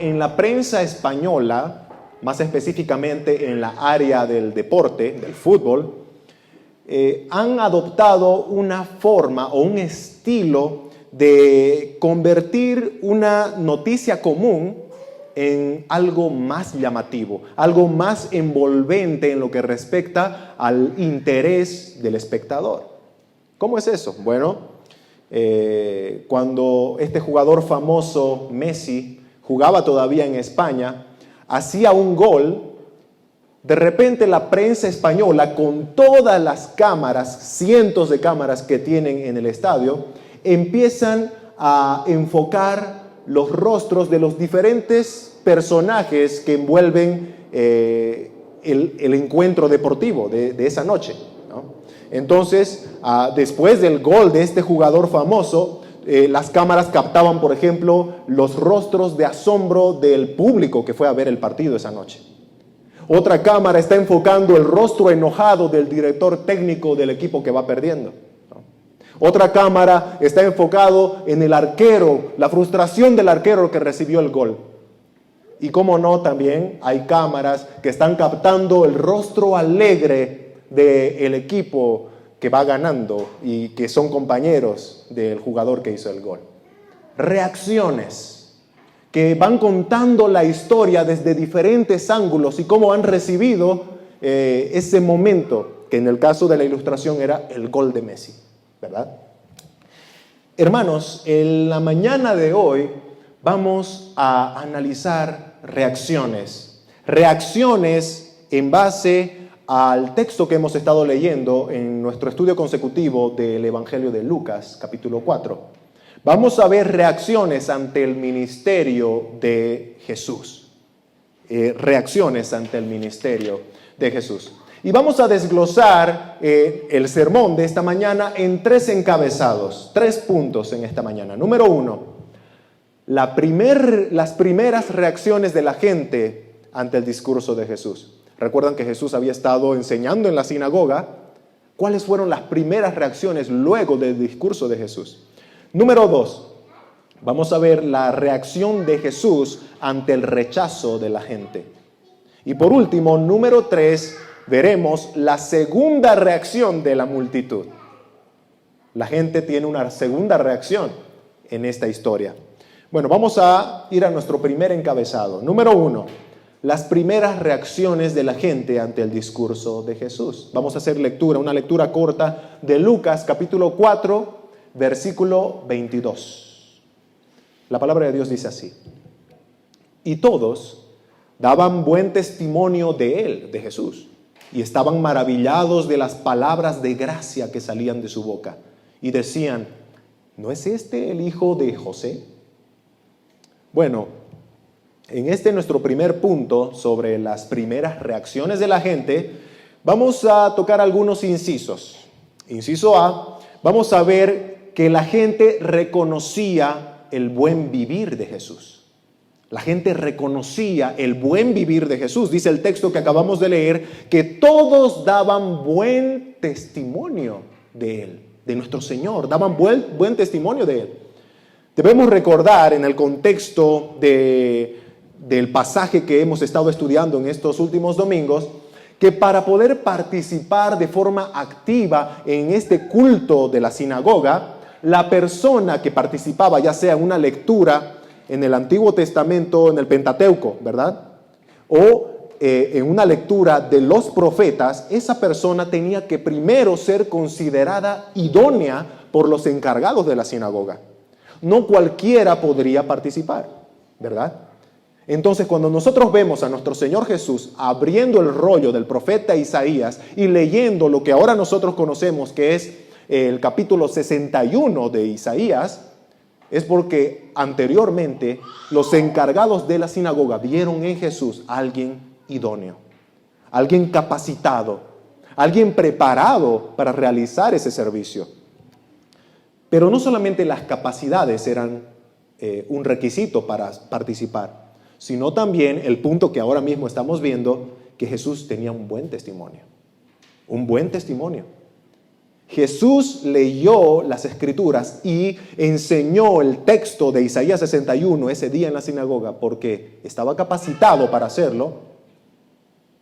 en la prensa española, más específicamente en la área del deporte, del fútbol, han adoptado una forma o un estilo de convertir una noticia común en algo más llamativo, algo más envolvente en lo que respecta al interés del espectador. ¿Cómo es eso? Bueno, cuando este jugador famoso, Messi, jugaba todavía en España, hacía un gol, de repente la prensa española, con todas las cámaras, cientos de cámaras que tienen en el estadio, empiezan a enfocar los rostros de los diferentes personajes que envuelven el encuentro deportivo de esa noche, ¿no? Entonces, después del gol de este jugador famoso, las cámaras captaban, por ejemplo, los rostros de asombro del público que fue a ver el partido esa noche. Otra cámara está enfocando el rostro enojado del director técnico del equipo que va perdiendo. Otra cámara está enfocado en el arquero, la frustración del arquero que recibió el gol. Y cómo no, también hay cámaras que están captando el rostro alegre del equipo que va ganando y que son compañeros del jugador que hizo el gol. Reacciones que van contando la historia desde diferentes ángulos y cómo han recibido ese momento, que en el caso de la ilustración era el gol de Messi, ¿verdad? Hermanos, en la mañana de hoy vamos a analizar reacciones en base al texto que hemos estado leyendo en nuestro estudio consecutivo del Evangelio de Lucas, capítulo 4. Vamos a ver reacciones ante el ministerio de Jesús. Reacciones ante el ministerio de Jesús. Y vamos a desglosar el sermón de esta mañana en 3 encabezados, 3 puntos en esta mañana. Número 1, las primeras reacciones de la gente ante el discurso de Jesús. Recuerdan que Jesús había estado enseñando en la sinagoga. ¿Cuáles fueron las primeras reacciones luego del discurso de Jesús? Número 2, vamos a ver la reacción de Jesús ante el rechazo de la gente. Y por último, número 3, veremos la segunda reacción de la multitud. La gente tiene una segunda reacción en esta historia. Bueno, vamos a ir a nuestro primer encabezado. Número 1, las primeras reacciones de la gente ante el discurso de Jesús. Vamos a hacer una lectura corta de Lucas capítulo 4, versículo 22. La palabra de Dios dice así: y todos daban buen testimonio de él, de Jesús, y estaban maravillados de las palabras de gracia que salían de su boca, y decían: ¿no es este el hijo de José? Bueno, en nuestro primer punto sobre las primeras reacciones de la gente, vamos a tocar algunos incisos. Inciso A, vamos a ver que la gente reconocía el buen vivir de Jesús. La gente reconocía el buen vivir de Jesús. Dice el texto que acabamos de leer que todos daban buen testimonio de él, de nuestro Señor. Daban buen testimonio de él. Debemos recordar en el contexto del pasaje que hemos estado estudiando en estos últimos domingos, que para poder participar de forma activa en este culto de la sinagoga, la persona que participaba, ya sea en una lectura en el Antiguo Testamento, en el Pentateuco, ¿verdad? O en una lectura de los profetas, esa persona tenía que primero ser considerada idónea por los encargados de la sinagoga. No cualquiera podría participar, ¿verdad? Entonces, cuando nosotros vemos a nuestro Señor Jesús abriendo el rollo del profeta Isaías y leyendo lo que ahora nosotros conocemos que es el capítulo 61 de Isaías, es porque anteriormente los encargados de la sinagoga vieron en Jesús a alguien idóneo, alguien capacitado, alguien preparado para realizar ese servicio. Pero no solamente las capacidades eran un requisito para participar, sino también el punto que ahora mismo estamos viendo, que Jesús tenía un buen testimonio. Un buen testimonio. Jesús leyó las Escrituras y enseñó el texto de Isaías 61 ese día en la sinagoga porque estaba capacitado para hacerlo,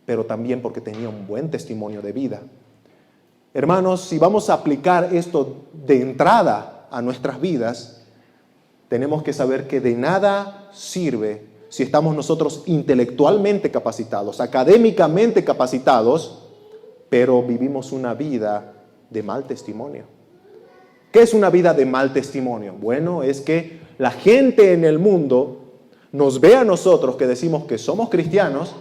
pero también porque tenía un buen testimonio de vida. Hermanos, si vamos a aplicar esto de entrada a nuestras vidas, tenemos que saber que de nada sirve si estamos nosotros intelectualmente capacitados, académicamente capacitados, pero vivimos una vida de mal testimonio. ¿Qué es una vida de mal testimonio? Bueno, es que la gente en el mundo nos ve a nosotros que decimos que somos cristianos,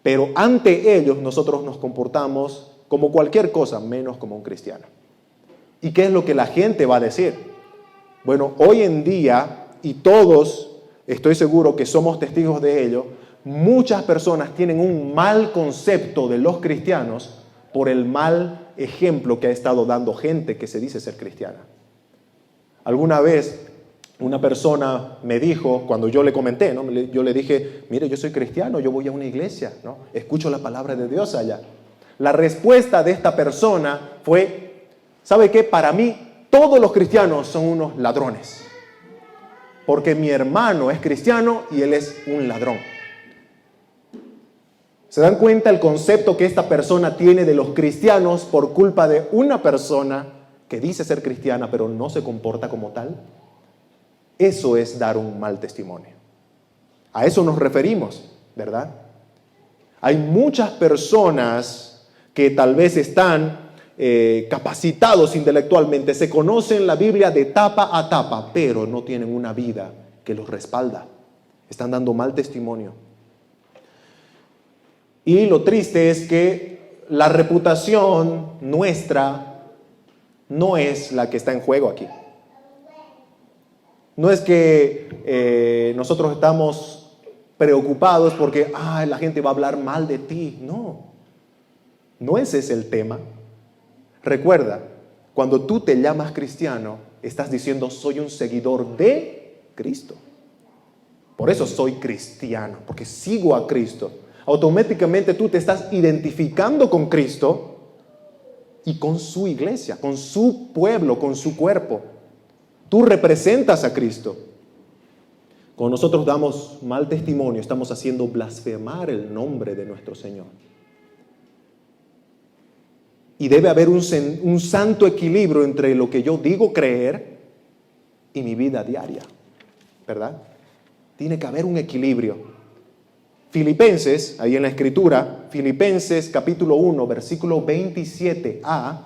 pero ante ellos nosotros nos comportamos como cualquier cosa, menos como un cristiano. ¿Y qué es lo que la gente va a decir? Bueno, hoy en día, y todos estoy seguro que somos testigos de ello, muchas personas tienen un mal concepto de los cristianos por el mal ejemplo que ha estado dando gente que se dice ser cristiana. Alguna vez una persona me dijo, cuando yo le comenté, ¿no? Yo le dije, mire, yo soy cristiano, yo voy a una iglesia, ¿no? Escucho la palabra de Dios allá. La respuesta de esta persona fue, ¿sabe qué? Para mí todos los cristianos son unos ladrones, porque mi hermano es cristiano y él es un ladrón. ¿Se dan cuenta el concepto que esta persona tiene de los cristianos por culpa de una persona que dice ser cristiana pero no se comporta como tal? Eso es dar un mal testimonio. A eso nos referimos, ¿verdad? Hay muchas personas que tal vez están capacitados intelectualmente, se conocen la Biblia de tapa a tapa, pero no tienen una vida que los respalda. Están dando mal testimonio. Y lo triste es que la reputación nuestra no es la que está en juego aquí. No es que nosotros estamos preocupados porque la gente va a hablar mal de ti. No ese es el tema. Recuerda, cuando tú te llamas cristiano, estás diciendo soy un seguidor de Cristo. Por eso soy cristiano, porque sigo a Cristo. Automáticamente tú te estás identificando con Cristo y con su iglesia, con su pueblo, con su cuerpo. Tú representas a Cristo. Cuando nosotros damos mal testimonio, estamos haciendo blasfemar el nombre de nuestro Señor. Y debe haber un santo equilibrio entre lo que yo digo creer y mi vida diaria, ¿verdad? Tiene que haber un equilibrio. Filipenses, ahí en la Escritura, Filipenses capítulo 1, versículo 27a,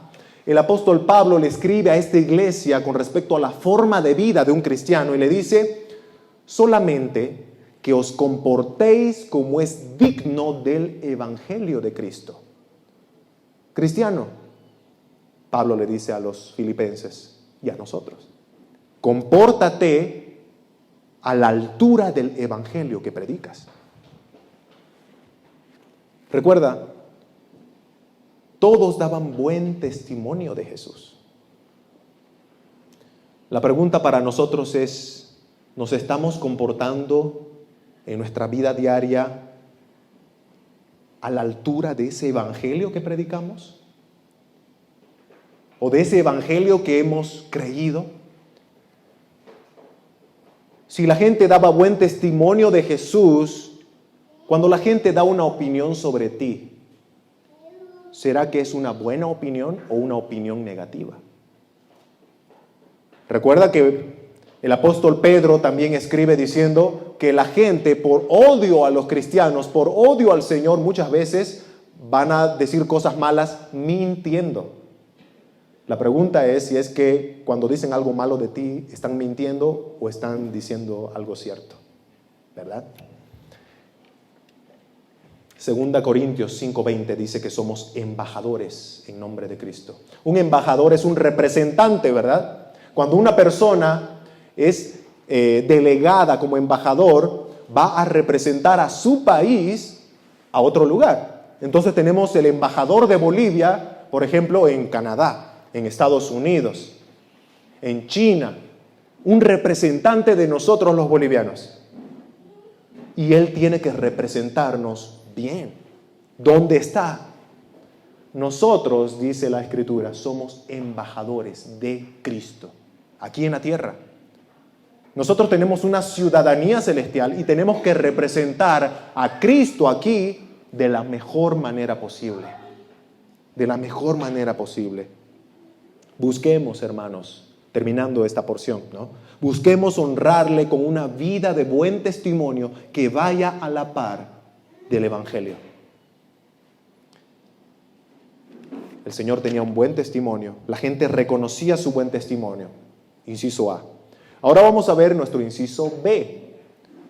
el apóstol Pablo le escribe a esta iglesia con respecto a la forma de vida de un cristiano y le dice, solamente que os comportéis como es digno del evangelio de Cristo. Cristiano, Pablo le dice a los filipenses y a nosotros, compórtate a la altura del evangelio que predicas. Recuerda, todos daban buen testimonio de Jesús. La pregunta para nosotros es, ¿nos estamos comportando en nuestra vida diaria a la altura de ese evangelio que predicamos? ¿O de ese evangelio que hemos creído? Si la gente daba buen testimonio de Jesús, cuando la gente da una opinión sobre ti, ¿será que es una buena opinión o una opinión negativa? Recuerda que el apóstol Pedro también escribe diciendo que la gente por odio a los cristianos, por odio al Señor, muchas veces van a decir cosas malas mintiendo. La pregunta es si es que cuando dicen algo malo de ti, ¿están mintiendo o están diciendo algo cierto? ¿Verdad? 2 Corintios 5:20 dice que somos embajadores en nombre de Cristo. Un embajador es un representante, ¿verdad? Cuando una persona es delegada como embajador, va a representar a su país a otro lugar. Entonces tenemos el embajador de Bolivia, por ejemplo, en Canadá, en Estados Unidos, en China, un representante de nosotros los bolivianos. Y él tiene que representarnos bien. ¿Dónde está? Nosotros, dice la Escritura, somos embajadores de Cristo, aquí en la tierra. Nosotros tenemos una ciudadanía celestial y tenemos que representar a Cristo aquí de la mejor manera posible. De la mejor manera posible. Busquemos, hermanos, terminando esta porción, ¿no? Busquemos honrarle con una vida de buen testimonio que vaya a la par del Evangelio. El Señor tenía un buen testimonio. La gente reconocía su buen testimonio. Inciso A. Ahora vamos a ver nuestro inciso B.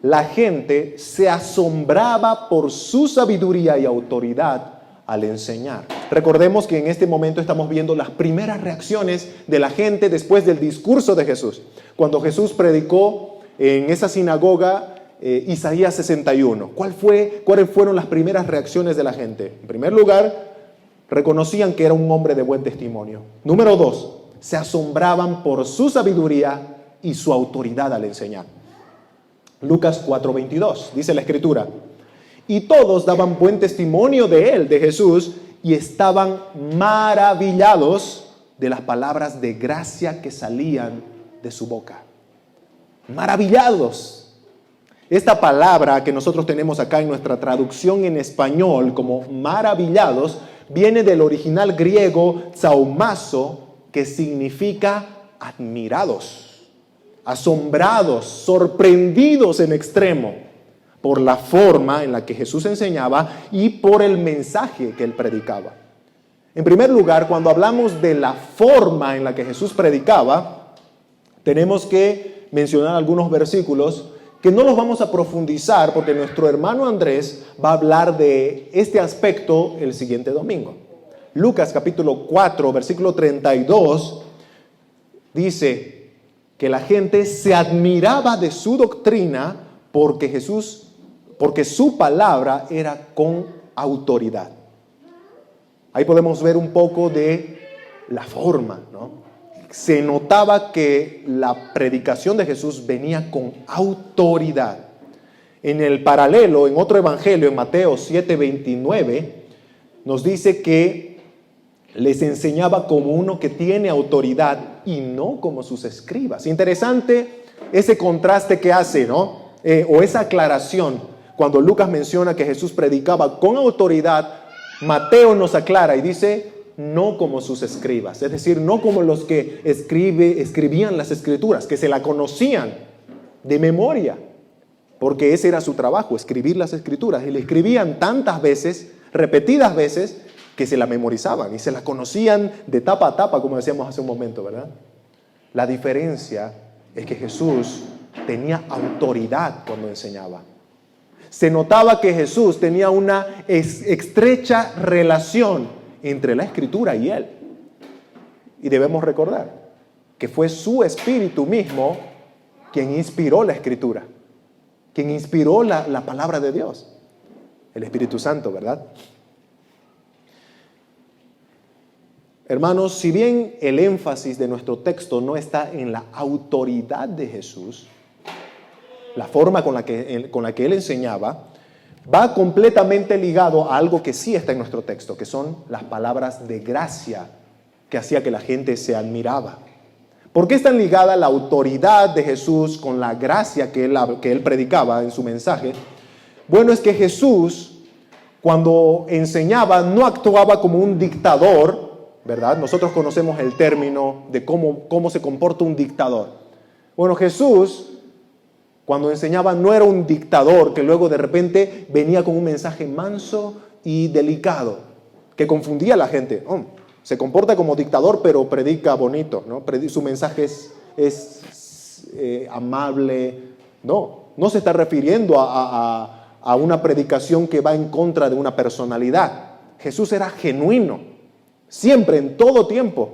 La gente se asombraba por su sabiduría y autoridad al enseñar. Recordemos que en este momento estamos viendo las primeras reacciones de la gente después del discurso de Jesús. Cuando Jesús predicó en esa sinagoga Isaías 61. ¿Cuáles fueron las primeras reacciones de la gente? En primer lugar, reconocían que era un hombre de buen testimonio. Número 2, se asombraban por su sabiduría y su autoridad al enseñar. Lucas 4:22, dice la Escritura, y todos daban buen testimonio de él, de Jesús, y estaban maravillados de las palabras de gracia que salían de su boca. Maravillados. Esta palabra que nosotros tenemos acá en nuestra traducción en español como maravillados, viene del original griego zaumazo, que significa admirados, asombrados, sorprendidos en extremo por la forma en la que Jesús enseñaba y por el mensaje que él predicaba. En primer lugar, cuando hablamos de la forma en la que Jesús predicaba, tenemos que mencionar algunos versículos que no los vamos a profundizar porque nuestro hermano Andrés va a hablar de este aspecto el siguiente domingo. Lucas capítulo 4, versículo 32, dice que la gente se admiraba de su doctrina porque su palabra era con autoridad. Ahí podemos ver un poco de la forma, ¿no? Se notaba que la predicación de Jesús venía con autoridad. En el paralelo, en otro evangelio, en Mateo 7:29, nos dice que les enseñaba como uno que tiene autoridad y no como sus escribas. Interesante ese contraste que hace, ¿no? O esa aclaración. Cuando Lucas menciona que Jesús predicaba con autoridad, Mateo nos aclara y dice, no como sus escribas, es decir, no como los que escribían las escrituras, que se la conocían de memoria, porque ese era su trabajo, escribir las escrituras, y le escribían tantas veces, repetidas veces, que se la memorizaban y se la conocían de tapa a tapa, como decíamos hace un momento, ¿verdad? La diferencia es que Jesús tenía autoridad cuando enseñaba. Se notaba que Jesús tenía una estrecha relación entre la Escritura y él. Y debemos recordar que fue su Espíritu mismo quien inspiró la Escritura, quien inspiró la palabra de Dios, el Espíritu Santo, ¿verdad? Hermanos, si bien el énfasis de nuestro texto no está en la autoridad de Jesús, la forma con la que él enseñaba, va completamente ligado a algo que sí está en nuestro texto, que son las palabras de gracia que hacía que la gente se admiraba. ¿Por qué están ligadas la autoridad de Jesús con la gracia que él predicaba en su mensaje? Bueno, es que Jesús, cuando enseñaba, no actuaba como un dictador, ¿verdad? Nosotros conocemos el término de cómo se comporta un dictador. Bueno, Jesús, cuando enseñaba, no era un dictador que luego de repente venía con un mensaje manso y delicado, que confundía a la gente. Se comporta como dictador, pero predica bonito, ¿no? Su mensaje es amable. No se está refiriendo a una predicación que va en contra de una personalidad. Jesús era genuino, siempre, en todo tiempo.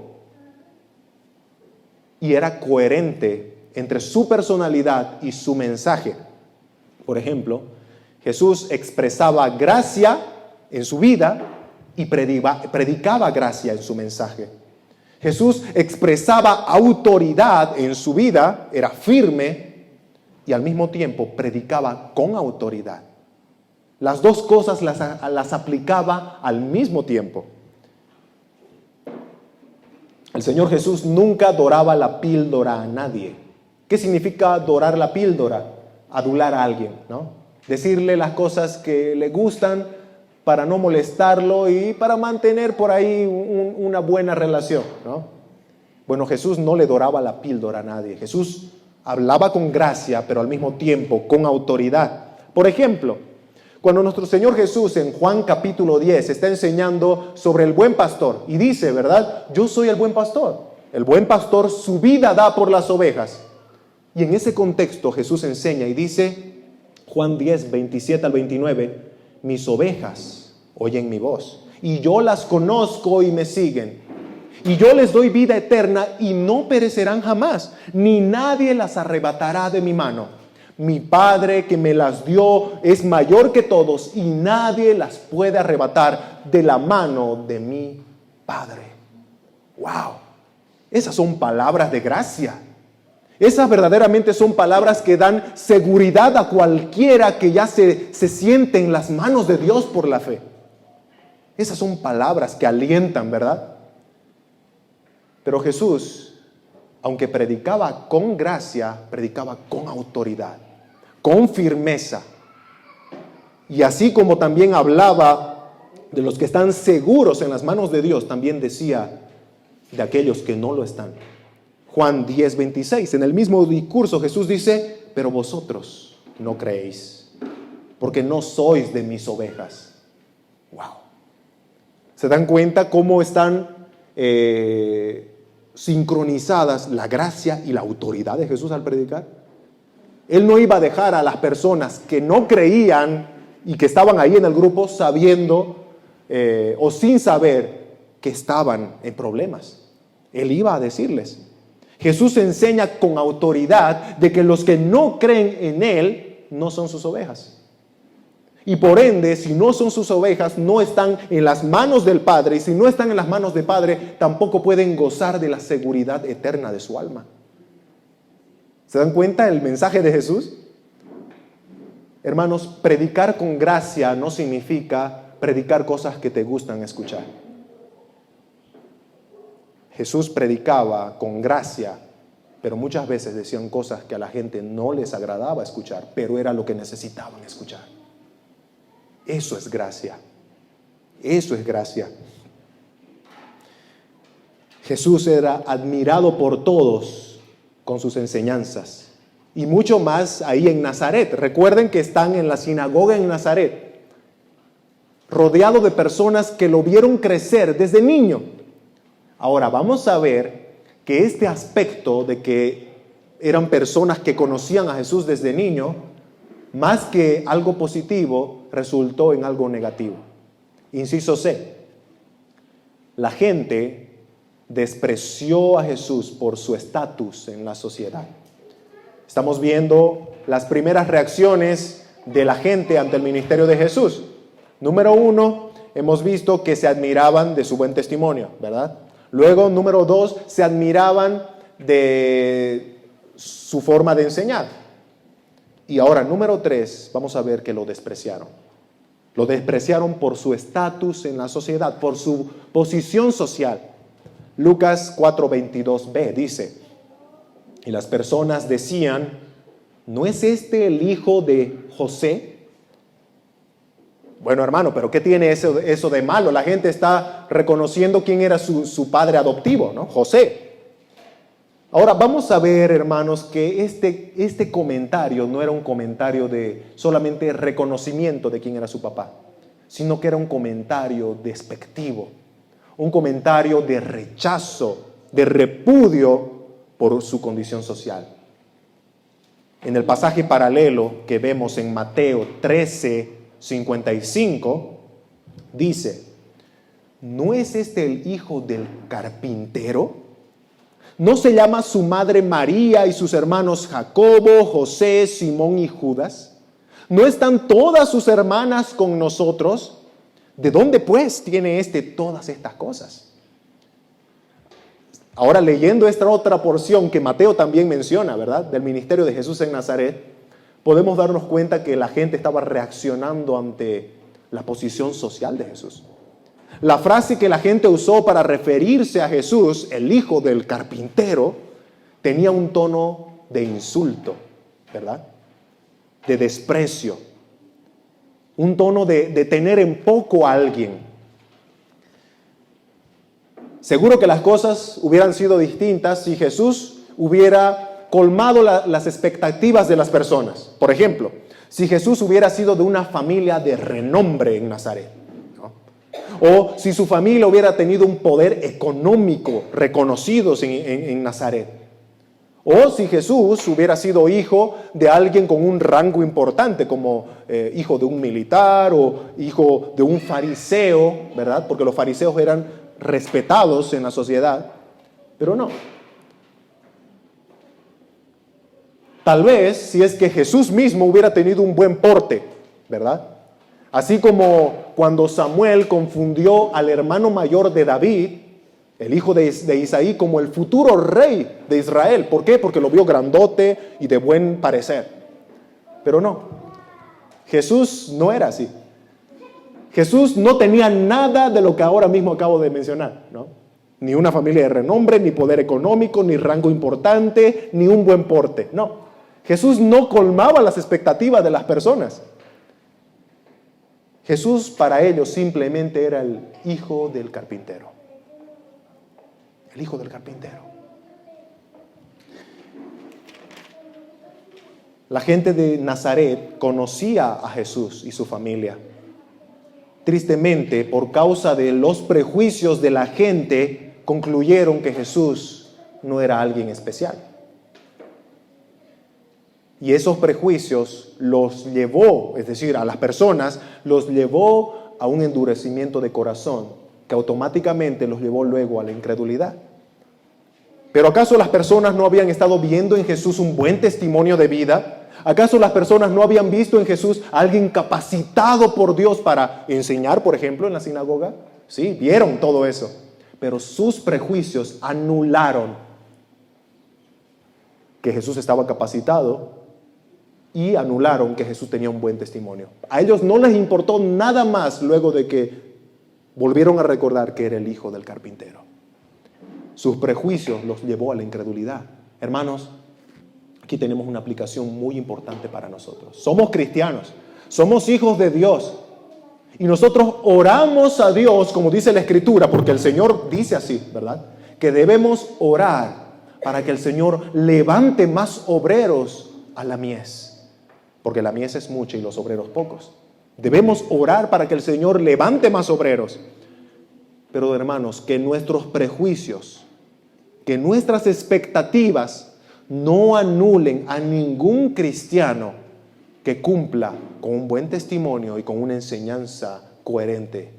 Y era coherente entre su personalidad y su mensaje. Por ejemplo, Jesús expresaba gracia en su vida y predicaba gracia en su mensaje. Jesús expresaba autoridad en su vida, era firme y al mismo tiempo predicaba con autoridad. Las dos cosas las aplicaba al mismo tiempo. El Señor Jesús nunca doraba la píldora a nadie. ¿Qué significa dorar la píldora? Adular a alguien, ¿no? Decirle las cosas que le gustan para no molestarlo y para mantener por ahí una buena relación, ¿no? Bueno, Jesús no le doraba la píldora a nadie. Jesús hablaba con gracia, pero al mismo tiempo con autoridad. Por ejemplo, cuando nuestro Señor Jesús en Juan capítulo 10 está enseñando sobre el buen pastor y dice, ¿verdad? Yo soy el buen pastor. El buen pastor su vida da por las ovejas. Y en ese contexto Jesús enseña y dice, Juan 10, 27 al 29, mis ovejas oyen mi voz y yo las conozco y me siguen. Y yo les doy vida eterna y no perecerán jamás, ni nadie las arrebatará de mi mano. Mi Padre que me las dio es mayor que todos y nadie las puede arrebatar de la mano de mi Padre. ¡Wow! Esas son palabras de gracia. Esas verdaderamente son palabras que dan seguridad a cualquiera que ya se siente en las manos de Dios por la fe. Esas son palabras que alientan, ¿verdad? Pero Jesús, aunque predicaba con gracia, predicaba con autoridad, con firmeza. Y así como también hablaba de los que están seguros en las manos de Dios, también decía de aquellos que no lo están. Juan 10, 26, en el mismo discurso Jesús dice, pero vosotros no creéis, porque no sois de mis ovejas. ¡Wow! ¿Se dan cuenta cómo están sincronizadas la gracia y la autoridad de Jesús al predicar? Él no iba a dejar a las personas que no creían y que estaban ahí en el grupo sabiendo o sin saber que estaban en problemas. Él iba a decirles. Jesús enseña con autoridad de que los que no creen en Él no son sus ovejas. Y por ende, si no son sus ovejas, no están en las manos del Padre. Y si no están en las manos del Padre, tampoco pueden gozar de la seguridad eterna de su alma. ¿Se dan cuenta el mensaje de Jesús? Hermanos, predicar con gracia no significa predicar cosas que te gustan escuchar. Jesús predicaba con gracia, pero muchas veces decían cosas que a la gente no les agradaba escuchar, pero era lo que necesitaban escuchar. Eso es gracia. Eso es gracia. Jesús era admirado por todos con sus enseñanzas. Y mucho más ahí en Nazaret. Recuerden que están en la sinagoga en Nazaret, rodeado de personas que lo vieron crecer desde niño. Ahora vamos a ver que este aspecto de que eran personas que conocían a Jesús desde niño, más que algo positivo, resultó en algo negativo. Inciso C. La gente despreció a Jesús por su estatus en la sociedad. Estamos viendo las primeras reacciones de la gente ante el ministerio de Jesús. Número 1, hemos visto que se admiraban de su buen testimonio, ¿verdad? Luego, número 2, se admiraban de su forma de enseñar. Y ahora, número 3, vamos a ver que lo despreciaron. Lo despreciaron por su estatus en la sociedad, por su posición social. Lucas 4:22b dice, y las personas decían, ¿no es este el hijo de José? Bueno, hermano, pero ¿qué tiene eso de malo? La gente está reconociendo quién era su padre adoptivo, ¿no? José. Ahora, vamos a ver, hermanos, que este comentario no era un comentario de solamente reconocimiento de quién era su papá, sino que era un comentario despectivo, un comentario de rechazo, de repudio por su condición social. En el pasaje paralelo que vemos en Mateo 13:55, dice, ¿no es este el hijo del carpintero? ¿No se llama su madre María y sus hermanos Jacobo, José, Simón y Judas? ¿No están todas sus hermanas con nosotros? ¿De dónde pues tiene todas estas cosas? Ahora, leyendo esta otra porción que Mateo también menciona, ¿verdad? Del ministerio de Jesús en Nazaret, podemos darnos cuenta que la gente estaba reaccionando ante la posición social de Jesús. La frase que la gente usó para referirse a Jesús, el hijo del carpintero, tenía un tono de insulto, ¿verdad? De desprecio. Un tono de tener en poco a alguien. Seguro que las cosas hubieran sido distintas si Jesús hubiera colmado las expectativas de las personas. Por ejemplo, si Jesús hubiera sido de una familia de renombre en Nazaret, ¿no? O si su familia hubiera tenido un poder económico reconocido en Nazaret. O si Jesús hubiera sido hijo de alguien con un rango importante, como hijo de un militar o hijo de un fariseo, ¿verdad? Porque los fariseos eran respetados en la sociedad, pero no. Tal vez si es que Jesús mismo hubiera tenido un buen porte, ¿verdad? Así como cuando Samuel confundió al hermano mayor de David, el hijo de Isaí, como el futuro rey de Israel. ¿Por qué? Porque lo vio grandote y de buen parecer. Pero no, Jesús no era así. Jesús no tenía nada de lo que ahora mismo acabo de mencionar, ¿no? Ni una familia de renombre, ni poder económico, ni rango importante, ni un buen porte. No, Jesús no colmaba las expectativas de las personas. Jesús para ellos simplemente era el hijo del carpintero. El hijo del carpintero. La gente de Nazaret conocía a Jesús y su familia. Tristemente, por causa de los prejuicios de la gente, concluyeron que Jesús no era alguien especial. Y esos prejuicios los llevó, es decir, a las personas, los llevó a un endurecimiento de corazón, que automáticamente los llevó luego a la incredulidad. ¿Pero acaso las personas no habían estado viendo en Jesús un buen testimonio de vida? ¿Acaso las personas no habían visto en Jesús a alguien capacitado por Dios para enseñar, por ejemplo, en la sinagoga? Sí, vieron todo eso. Pero sus prejuicios anularon que Jesús estaba capacitado y anularon que Jesús tenía un buen testimonio. A ellos no les importó nada más luego de que volvieron a recordar que era el hijo del carpintero. Sus prejuicios los llevó a la incredulidad. Hermanos, aquí tenemos una aplicación muy importante para nosotros. Somos cristianos, somos hijos de Dios. Y nosotros oramos a Dios, como dice la Escritura, porque el Señor dice así, ¿verdad? Que debemos orar para que el Señor levante más obreros a la mies. Porque la mies es mucha y los obreros pocos. Debemos orar para que el Señor levante más obreros. Pero hermanos, que nuestros prejuicios, que nuestras expectativas no anulen a ningún cristiano que cumpla con un buen testimonio y con una enseñanza coherente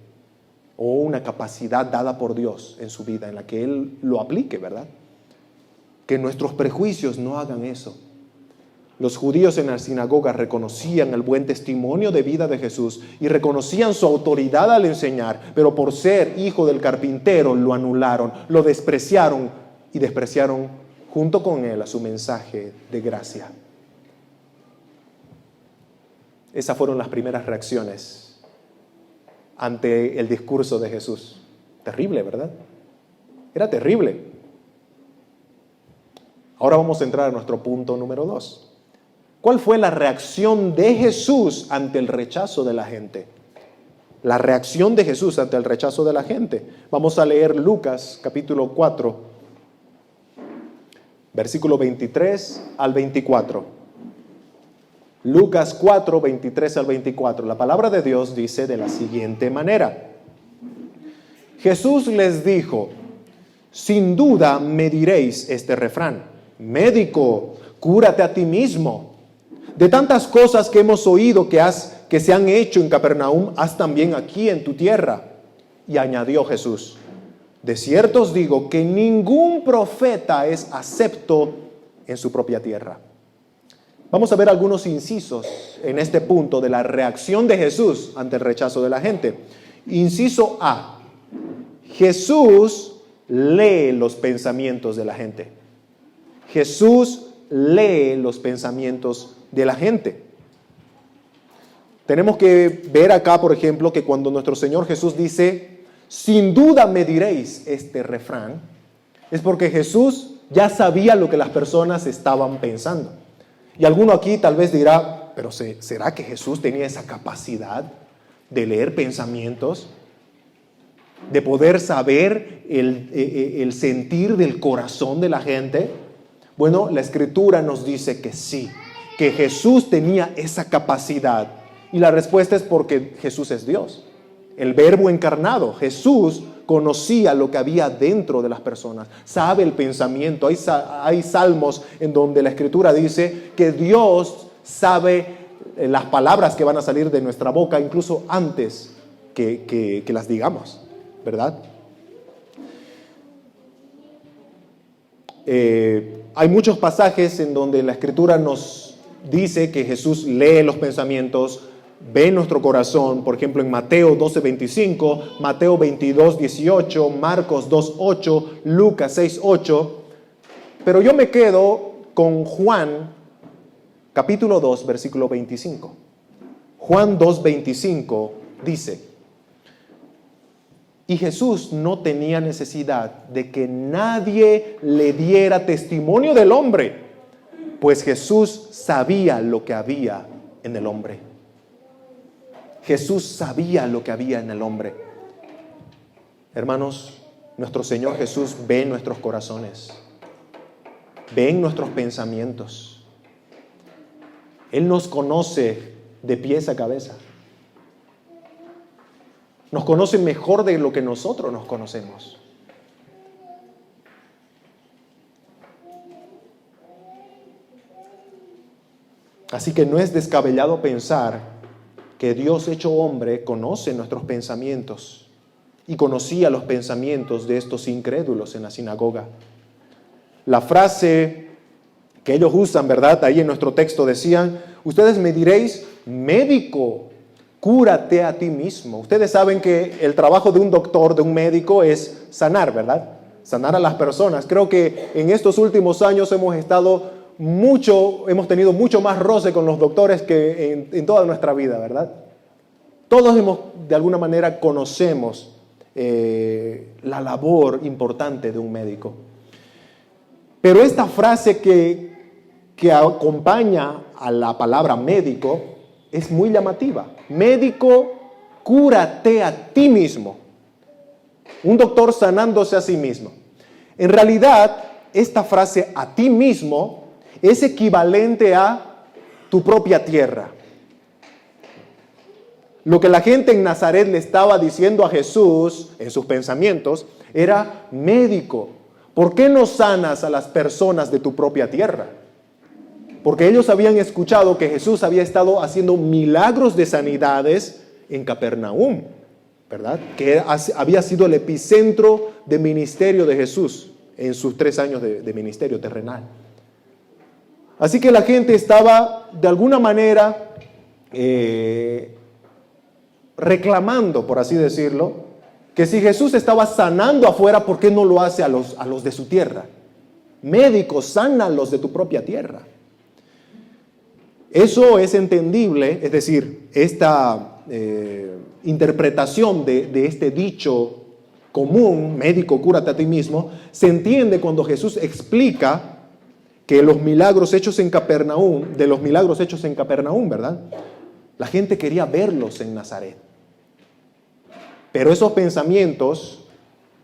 o una capacidad dada por Dios en su vida en la que Él lo aplique, ¿verdad? Que nuestros prejuicios no hagan eso. Los judíos en la sinagoga reconocían el buen testimonio de vida de Jesús y reconocían su autoridad al enseñar, pero por ser hijo del carpintero lo anularon, lo despreciaron y despreciaron junto con él a su mensaje de gracia. Esas fueron las primeras reacciones ante el discurso de Jesús. Terrible, ¿verdad? Era terrible. Ahora vamos a entrar a nuestro punto número 2. ¿Cuál fue la reacción de Jesús ante el rechazo de la gente? La reacción de Jesús ante el rechazo de la gente. Vamos a leer Lucas capítulo 4, versículo 23 al 24. Lucas 4, 23 al 24. La palabra de Dios dice de la siguiente manera. Jesús les dijo: sin duda me diréis este refrán: médico, cúrate a ti mismo. De tantas cosas que hemos oído que se han hecho en Capernaum, haz también aquí en tu tierra. Y añadió Jesús: de cierto os digo que ningún profeta es acepto en su propia tierra. Vamos a ver algunos incisos en este punto de la reacción de Jesús ante el rechazo de la gente. Inciso A: Jesús lee los pensamientos de la gente. Jesús lee los pensamientos de la gente. Tenemos que ver acá, por ejemplo, que cuando nuestro Señor Jesús dice: sin duda me diréis este refrán, es porque Jesús ya sabía lo que las personas estaban pensando. Y alguno aquí tal vez dirá, pero ¿será que Jesús tenía esa capacidad de leer pensamientos? De poder saber el sentir del corazón de la gente. Bueno, la Escritura nos dice que sí, que Jesús tenía esa capacidad. Y la respuesta es porque Jesús es Dios, el Verbo encarnado. Jesús conocía lo que había dentro de las personas, sabe el pensamiento. Hay salmos en donde la Escritura dice que Dios sabe las palabras que van a salir de nuestra boca incluso antes que las digamos, ¿verdad? Hay muchos pasajes en donde la Escritura nos dice que Jesús lee los pensamientos, ve nuestro corazón. Por ejemplo, en Mateo 12:25, Mateo 22:18, Marcos 2:8, Lucas 6:8. Pero yo me quedo con Juan, capítulo 2, versículo 25. Juan 2:25 dice: y Jesús no tenía necesidad de que nadie le diera testimonio del hombre, pues Jesús sabía lo que había en el hombre. Jesús sabía lo que había en el hombre. Hermanos, nuestro Señor Jesús ve nuestros corazones, ve nuestros pensamientos. Él nos conoce de pies a cabeza. Nos conoce mejor de lo que nosotros nos conocemos. Así que no es descabellado pensar que Dios hecho hombre conoce nuestros pensamientos y conocía los pensamientos de estos incrédulos en la sinagoga. La frase que ellos usan, ¿verdad? Ahí en nuestro texto decían: ustedes me diréis, médico, cúrate a ti mismo. Ustedes saben que el trabajo de un doctor, de un médico, es sanar, ¿verdad? Sanar a las personas. Creo que en estos últimos años hemos tenido mucho más roce con los doctores que en toda nuestra vida, ¿verdad? Todos de alguna manera conocemos la labor importante de un médico. Pero esta frase que acompaña a la palabra médico es muy llamativa. Médico, cúrate a ti mismo. Un doctor sanándose a sí mismo. En realidad, esta frase a ti mismo es equivalente a tu propia tierra. Lo que la gente en Nazaret le estaba diciendo a Jesús en sus pensamientos era: médico, ¿por qué no sanas a las personas de tu propia tierra? Porque ellos habían escuchado que Jesús había estado haciendo milagros de sanidades en Capernaum, ¿verdad? Que había sido el epicentro de ministerio de Jesús en sus 3 años de ministerio terrenal. Así que la gente estaba de alguna manera reclamando, por así decirlo, que si Jesús estaba sanando afuera, ¿por qué no lo hace a los de su tierra? Médicos, sánalos de tu propia tierra. Eso es entendible, es decir, esta interpretación de este dicho común, médico, cúrate a ti mismo, se entiende cuando Jesús explica que los milagros hechos en Capernaum, ¿verdad? La gente quería verlos en Nazaret. Pero esos pensamientos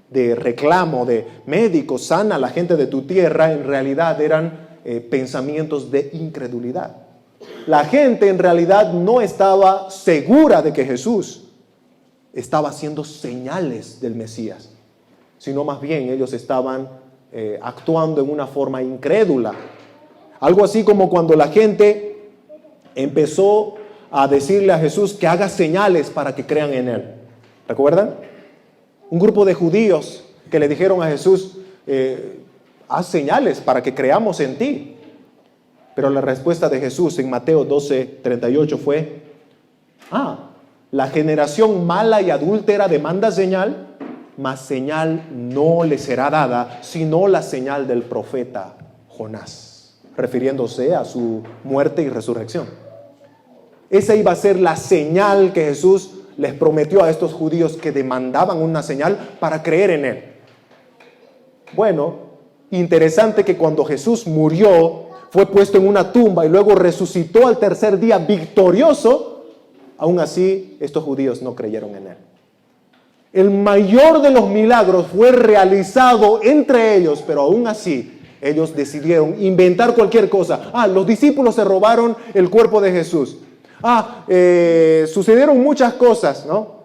de reclamo, de médico, sana a la gente de tu tierra, en realidad eran pensamientos de incredulidad. La gente en realidad no estaba segura de que Jesús estaba haciendo señales del Mesías, sino más bien ellos estaban actuando en una forma incrédula. Algo así como cuando la gente empezó a decirle a Jesús que haga señales para que crean en Él. ¿Recuerdan? Un grupo de judíos que le dijeron a Jesús: haz señales para que creamos en ti. Pero la respuesta de Jesús en Mateo 12:38 fue: la generación mala y adúltera demanda señal, mas señal no le será dada, sino la señal del profeta Jonás, refiriéndose a su muerte y resurrección. Esa iba a ser la señal que Jesús les prometió a estos judíos que demandaban una señal para creer en Él. Bueno, interesante que cuando Jesús murió, fue puesto en una tumba y luego resucitó al tercer día victorioso, aún así estos judíos no creyeron en Él. El mayor de los milagros fue realizado entre ellos, pero aún así ellos decidieron inventar cualquier cosa. Los discípulos se robaron el cuerpo de Jesús. Sucedieron muchas cosas, ¿no?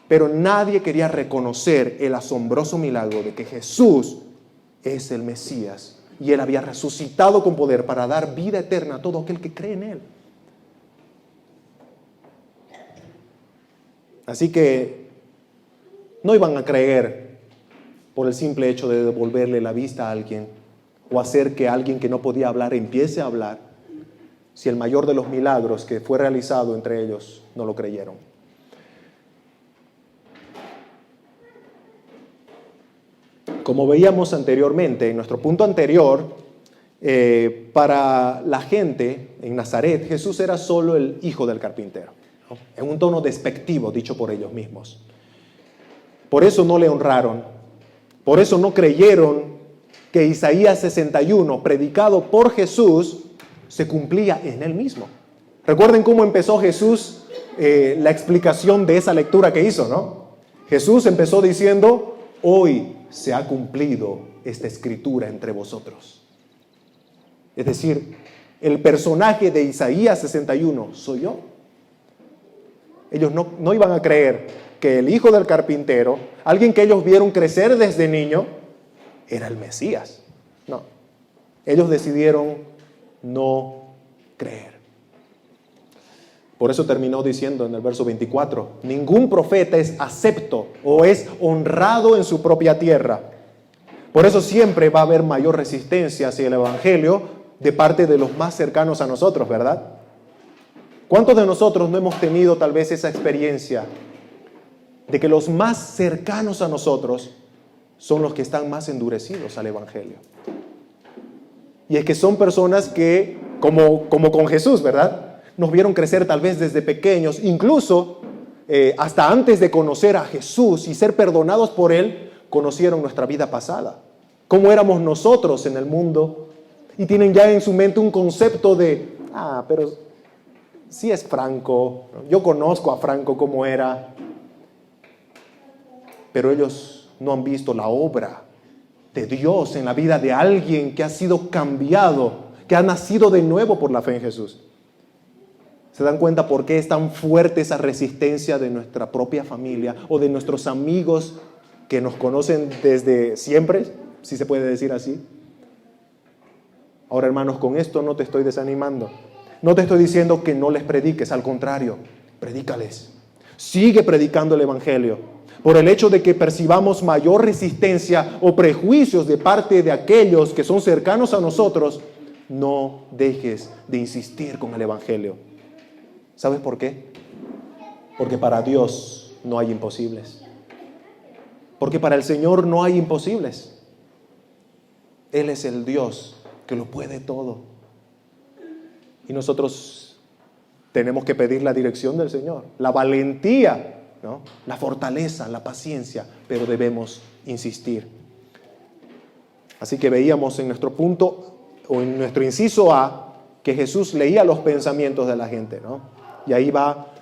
Pero nadie quería reconocer el asombroso milagro de que Jesús es el Mesías y Él había resucitado con poder para dar vida eterna a todo aquel que cree en Él. Así que no iban a creer por el simple hecho de devolverle la vista a alguien o hacer que alguien que no podía hablar empiece a hablar, si el mayor de los milagros que fue realizado entre ellos no lo creyeron. Como veíamos anteriormente, en nuestro punto anterior, para la gente en Nazaret, Jesús era solo el hijo del carpintero, ¿no? En un tono despectivo dicho por ellos mismos. Por eso no le honraron, por eso no creyeron que Isaías 61, predicado por Jesús, se cumplía en Él mismo. Recuerden cómo empezó Jesús la explicación de esa lectura que hizo, ¿no? Jesús empezó diciendo: hoy se ha cumplido esta escritura entre vosotros. Es decir, el personaje de Isaías 61 soy yo. Ellos no iban a creer que el hijo del carpintero, alguien que ellos vieron crecer desde niño, era el Mesías. No, ellos decidieron no creer. Por eso terminó diciendo en el verso 24, ningún profeta es acepto o es honrado en su propia tierra. Por eso siempre va a haber mayor resistencia hacia el evangelio de parte de los más cercanos a nosotros, ¿verdad? ¿Cuántos de nosotros no hemos tenido tal vez esa experiencia de que los más cercanos a nosotros son los que están más endurecidos al evangelio? Y es que son personas que, como con Jesús, ¿verdad?, nos vieron crecer tal vez desde pequeños, incluso hasta antes de conocer a Jesús y ser perdonados por Él, conocieron nuestra vida pasada, cómo éramos nosotros en el mundo, y tienen ya en su mente un concepto de, pero sí es Franco, yo conozco a Franco cómo era, pero ellos no han visto la obra de Dios en la vida de alguien que ha sido cambiado, que ha nacido de nuevo por la fe en Jesús. ¿Se dan cuenta por qué es tan fuerte esa resistencia de nuestra propia familia o de nuestros amigos que nos conocen desde siempre, si se puede decir así? Ahora, hermanos, con esto no te estoy desanimando. No te estoy diciendo que no les prediques, al contrario, predícales. Sigue predicando el evangelio. Por el hecho de que percibamos mayor resistencia o prejuicios de parte de aquellos que son cercanos a nosotros, no dejes de insistir con el evangelio. ¿Sabes por qué? Porque para Dios no hay imposibles. Porque para el Señor no hay imposibles. Él es el Dios que lo puede todo. Y nosotros tenemos que pedir la dirección del Señor, la valentía, ¿no?, la fortaleza, la paciencia, pero debemos insistir. Así que veíamos en nuestro punto, o en nuestro inciso A, que Jesús leía los pensamientos de la gente, ¿no? Y ahí va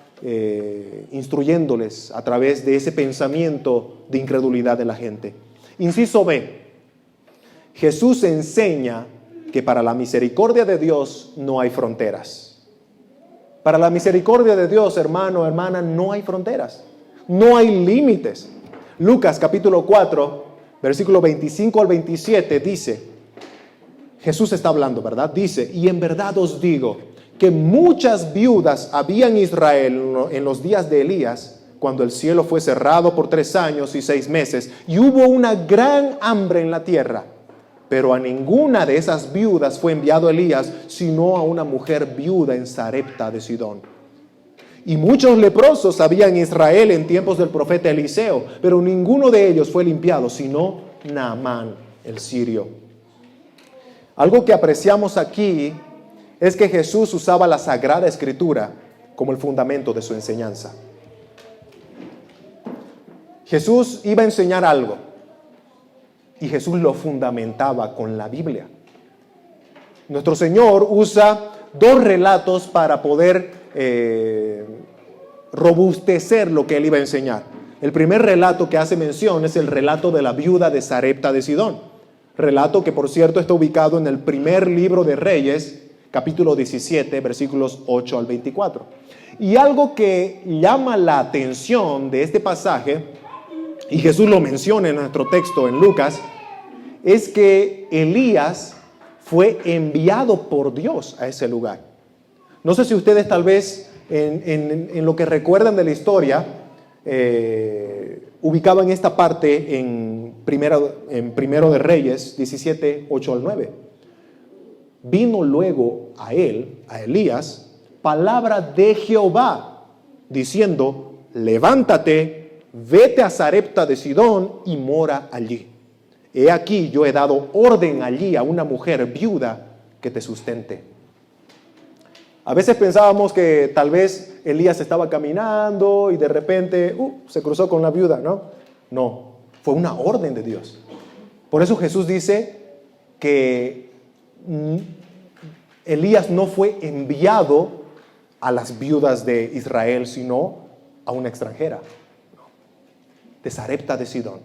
instruyéndoles a través de ese pensamiento de incredulidad de la gente. Inciso B, Jesús enseña que para la misericordia de Dios no hay fronteras. Para la misericordia de Dios, hermano, hermana, no hay fronteras, no hay límites. Lucas capítulo 4, versículo 25 al 27 dice, Jesús está hablando, ¿verdad? Dice, y en verdad os digo que muchas viudas había en Israel en los días de Elías, cuando el cielo fue cerrado por 3 años y 6 meses, y hubo una gran hambre en la tierra. Pero a ninguna de esas viudas fue enviado Elías, sino a una mujer viuda en Sarepta de Sidón. Y muchos leprosos había en Israel en tiempos del profeta Eliseo, pero ninguno de ellos fue limpiado, sino Naamán, el sirio. Algo que apreciamos aquí es que Jesús usaba la Sagrada Escritura como el fundamento de su enseñanza. Jesús iba a enseñar algo y Jesús lo fundamentaba con la Biblia. Nuestro Señor usa dos relatos para poder robustecer lo que Él iba a enseñar. El primer relato que hace mención es el relato de la viuda de Sarepta de Sidón. Relato que, por cierto, está ubicado en el primer libro de Reyes, capítulo 17, versículos 8 al 24. Y algo que llama la atención de este pasaje, y Jesús lo menciona en nuestro texto en Lucas, es que Elías fue enviado por Dios a ese lugar. No sé si ustedes tal vez en lo que recuerdan de la historia, ubicaban esta parte en Primero de Reyes 17, 8 al 9. Vino luego a él, a Elías, palabra de Jehová, diciendo: levántate, vete a Sarepta de Sidón y mora allí. He aquí, yo he dado orden allí a una mujer viuda que te sustente. A veces pensábamos que tal vez Elías estaba caminando y de repente se cruzó con la viuda, ¿no? No, fue una orden de Dios. Por eso Jesús dice que Elías no fue enviado a las viudas de Israel, sino a una extranjera, de Sarepta de Sidón.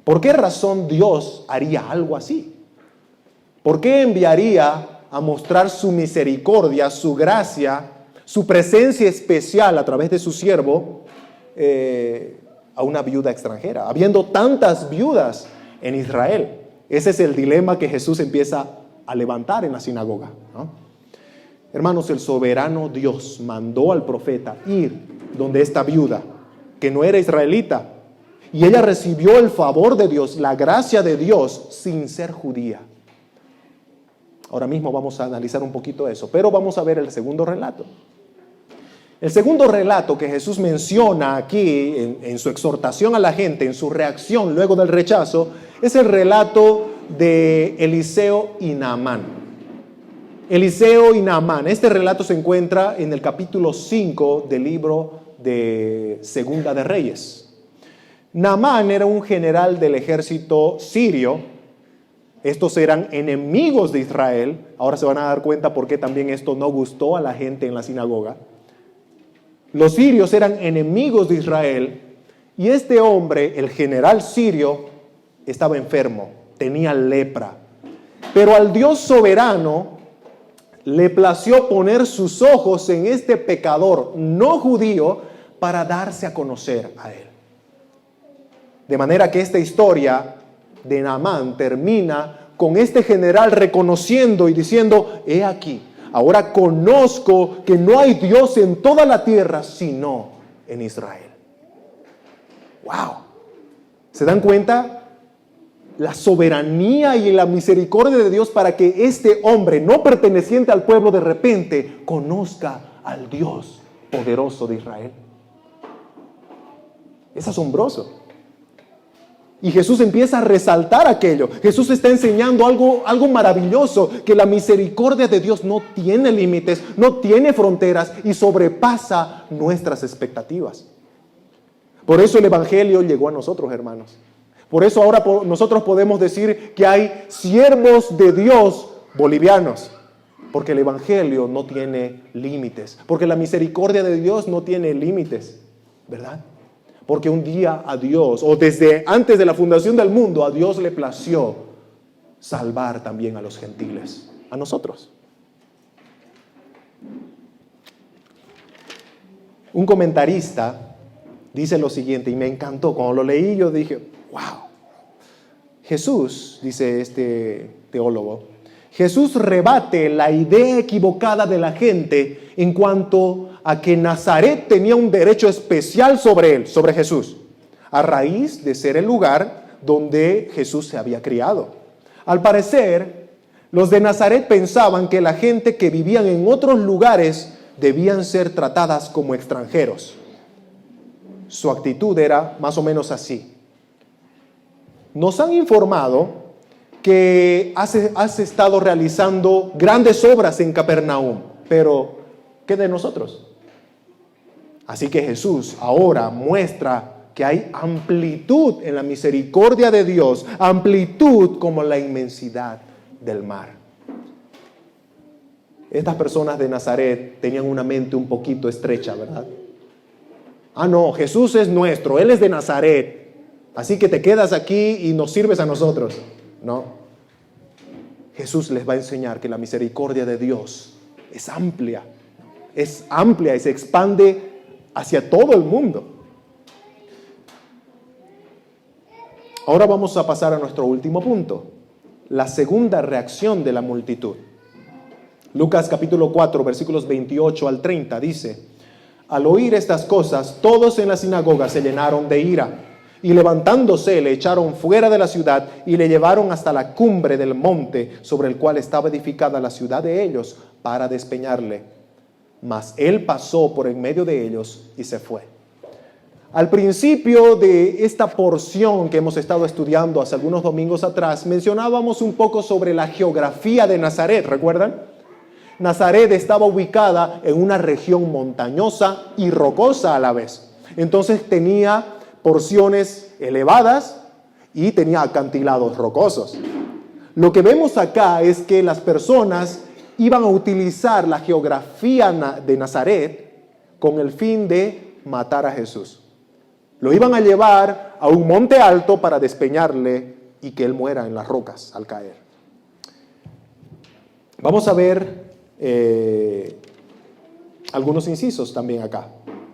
¿Por qué razón Dios haría algo así? ¿Por qué enviaría a mostrar su misericordia, su gracia, su presencia especial a través de su siervo a una viuda extranjera, habiendo tantas viudas en Israel? Ese es el dilema que Jesús empieza a levantar en la sinagoga, ¿no? Hermanos, el soberano Dios mandó al profeta ir donde esta viuda, que no era israelita, y ella recibió el favor de Dios, la gracia de Dios, sin ser judía. Ahora mismo vamos a analizar un poquito eso, pero vamos a ver el segundo relato. El segundo relato que Jesús menciona aquí en su exhortación a la gente, en su reacción luego del rechazo, es el relato de Eliseo y Naamán. Eliseo y Naamán. Este relato se encuentra en el capítulo 5 del libro de Segunda de Reyes. Naamán era un general del ejército sirio. Estos eran enemigos de Israel. Ahora se van a dar cuenta por qué también esto no gustó a la gente en la sinagoga. Los sirios eran enemigos de Israel y este hombre, el general sirio, estaba enfermo, tenía lepra. Pero al Dios soberano le plació poner sus ojos en este pecador no judío para darse a conocer a él. De manera que esta historia de Naamán termina con este general reconociendo y diciendo: he aquí, ahora conozco que no hay Dios en toda la tierra sino en Israel. ¡Wow! ¿Se dan cuenta? La soberanía y la misericordia de Dios para que este hombre no perteneciente al pueblo de repente conozca al Dios poderoso de Israel. Es asombroso. Y Jesús empieza a resaltar aquello. Jesús está enseñando algo maravilloso, que la misericordia de Dios no tiene límites, no tiene fronteras y sobrepasa nuestras expectativas. Por eso el Evangelio llegó a nosotros, hermanos. Por eso ahora nosotros podemos decir que hay siervos de Dios bolivianos, porque el Evangelio no tiene límites, porque la misericordia de Dios no tiene límites, ¿verdad? Porque un día a Dios, o desde antes de la fundación del mundo, a Dios le plació salvar también a los gentiles, a nosotros. Un comentarista dice lo siguiente, y me encantó. Cuando lo leí yo dije: wow. Jesús, dice este teólogo, Jesús rebate la idea equivocada de la gente en cuanto a que Nazaret tenía un derecho especial sobre él, sobre Jesús, a raíz de ser el lugar donde Jesús se había criado. Al parecer, los de Nazaret pensaban que la gente que vivían en otros lugares debían ser tratadas como extranjeros. Su actitud era más o menos así: nos han informado que has estado realizando grandes obras en Capernaum, pero ¿qué de nosotros? Así que Jesús ahora muestra que hay amplitud en la misericordia de Dios, amplitud como la inmensidad del mar. Estas personas de Nazaret tenían una mente un poquito estrecha, ¿verdad? Ah, no, Jesús es nuestro, Él es de Nazaret, así que te quedas aquí y nos sirves a nosotros. No. Jesús les va a enseñar que la misericordia de Dios es amplia y se expande hacia todo el mundo. Ahora vamos a pasar a nuestro último punto, la segunda reacción de la multitud. Lucas capítulo 4, versículos 28 al 30 dice: al oír estas cosas, todos en la sinagoga se llenaron de ira, y levantándose le echaron fuera de la ciudad y le llevaron hasta la cumbre del monte sobre el cual estaba edificada la ciudad de ellos, para despeñarle. Mas él pasó por en medio de ellos y se fue. Al principio de esta porción que hemos estado estudiando hace algunos domingos atrás, mencionábamos un poco sobre la geografía de Nazaret, ¿recuerdan? Nazaret estaba ubicada en una región montañosa y rocosa a la vez. Entonces tenía porciones elevadas y tenía acantilados rocosos. Lo que vemos acá es que las personas iban a utilizar la geografía de Nazaret con el fin de matar a Jesús. Lo iban a llevar a un monte alto para despeñarle y que él muera en las rocas al caer. Vamos a ver algunos incisos también acá.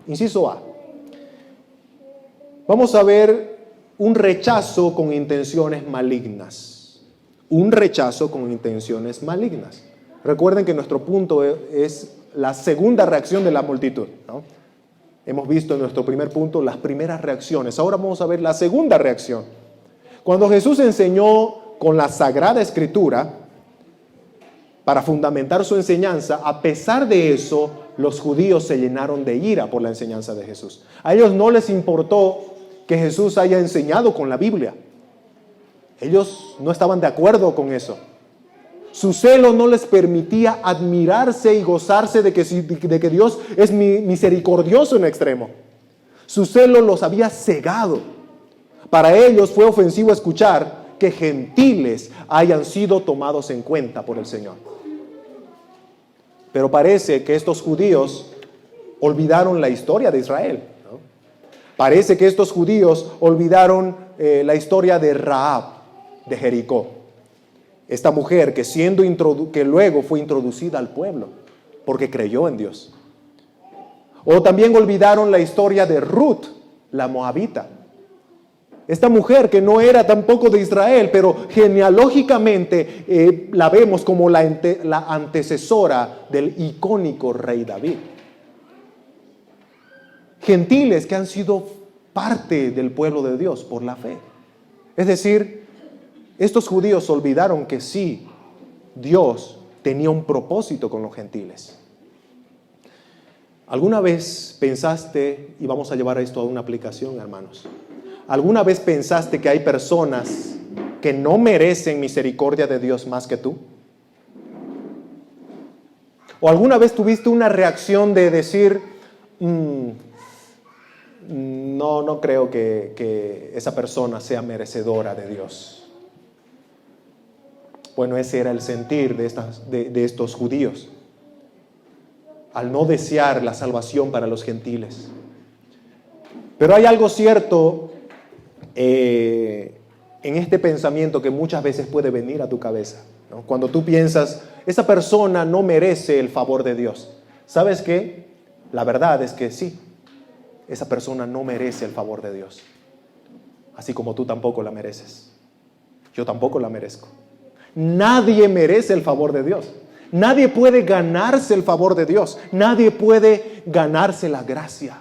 Inciso A. Vamos a ver un rechazo con intenciones malignas. Un rechazo con intenciones malignas. Recuerden que nuestro punto es la segunda reacción de la multitud, ¿no? Hemos visto en nuestro primer punto las primeras reacciones. Ahora vamos a ver la segunda reacción. Cuando Jesús enseñó con la Sagrada Escritura, para fundamentar su enseñanza, a pesar de eso, los judíos se llenaron de ira por la enseñanza de Jesús. A ellos no les importó que Jesús haya enseñado con la Biblia. Ellos no estaban de acuerdo con eso. Su celo no les permitía admirarse y gozarse de que Dios es misericordioso en extremo. Su celo los había cegado. Para ellos fue ofensivo escuchar que gentiles hayan sido tomados en cuenta por el Señor. Pero parece que estos judíos olvidaron la historia de Israel, ¿no? Parece que estos judíos olvidaron la historia de Rahab, de Jericó. Esta mujer que luego fue introducida al pueblo porque creyó en Dios. O también olvidaron la historia de Ruth, la moabita. Esta mujer que no era tampoco de Israel, pero genealógicamente la vemos como la antecesora del icónico rey David. Gentiles que han sido parte del pueblo de Dios por la fe. Es decir, estos judíos olvidaron que sí, Dios tenía un propósito con los gentiles. ¿Alguna vez pensaste, y vamos a llevar esto a una aplicación, hermanos, ¿alguna vez pensaste que hay personas que no merecen misericordia de Dios más que tú? ¿O alguna vez tuviste una reacción de decir, no creo que esa persona sea merecedora de Dios? Bueno, ese era el sentir de estos judíos, al no desear la salvación para los gentiles. Pero hay algo cierto en este pensamiento que muchas veces puede venir a tu cabeza, ¿no? Cuando tú piensas, esa persona no merece el favor de Dios. ¿Sabes qué? La verdad es que sí, esa persona no merece el favor de Dios. Así como tú tampoco la mereces. Yo tampoco la merezco. Nadie merece el favor de Dios. Nadie puede ganarse el favor de Dios. Nadie puede ganarse la gracia.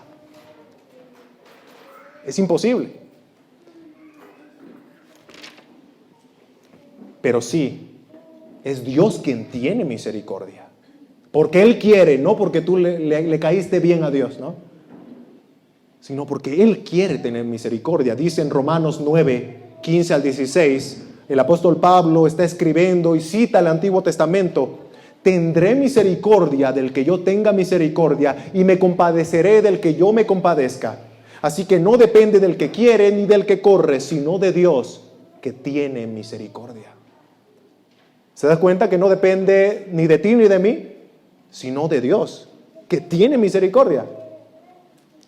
Es imposible. Pero sí, es Dios quien tiene misericordia. Porque Él quiere, no porque tú le caíste bien a Dios, ¿no? Sino porque Él quiere tener misericordia. Dice en Romanos 9, 15 al 16, el apóstol Pablo está escribiendo y cita el Antiguo Testamento: tendré misericordia del que yo tenga misericordia y me compadeceré del que yo me compadezca. Así que no depende del que quiere ni del que corre, sino de Dios que tiene misericordia. ¿Se da cuenta que no depende ni de ti ni de mí, sino de Dios que tiene misericordia?